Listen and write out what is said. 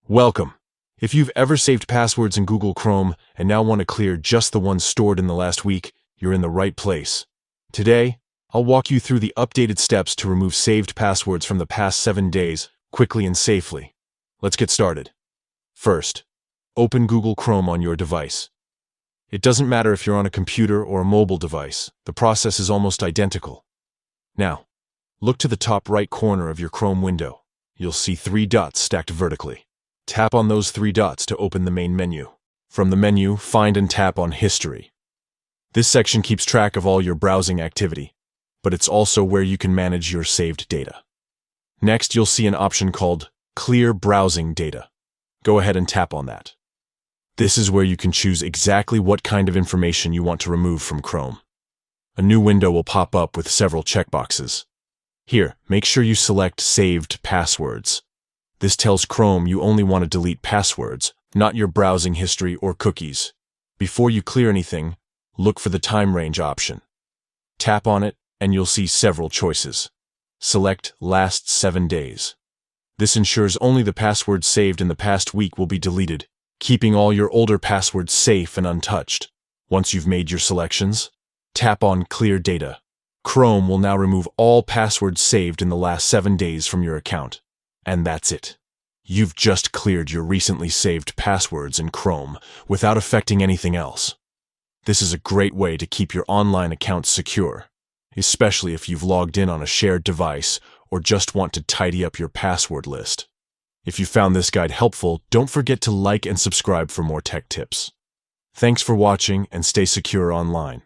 Welcome. If you've ever saved passwords in Google Chrome and now want to clear just the ones stored in the last week, you're in the right place. Today, I'll walk you through the updated steps to remove saved passwords from the past 7 days quickly and safely. Let's get started. First, open Google Chrome on your device. It doesn't matter if you're on a computer or a mobile device, the process is almost identical. Now, look to the top right corner of your Chrome window. You'll see 3 dots stacked vertically. Tap on those 3 dots to open the main menu. From the menu, find and tap on History. This section keeps track of all your browsing activity, but it's also where you can manage your saved data. Next, you'll see an option called Clear Browsing Data. Go ahead and tap on that. This is where you can choose exactly what kind of information you want to remove from Chrome. A new window will pop up with several checkboxes. Here, make sure you select Saved Passwords. This tells Chrome you only want to delete passwords, not your browsing history or cookies. Before you clear anything, look for the time range option. Tap on it, and you'll see several choices. Select Last 7 days. This ensures only the passwords saved in the past week will be deleted, keeping all your older passwords safe and untouched. Once you've made your selections, tap on Clear Data. Chrome will now remove all passwords saved in the last 7 days from your account. And that's it. You've just cleared your recently saved passwords in Chrome without affecting anything else. This is a great way to keep your online accounts secure, especially if you've logged in on a shared device or just want to tidy up your password list. If you found this guide helpful, don't forget to like and subscribe for more tech tips. Thanks for watching and stay secure online.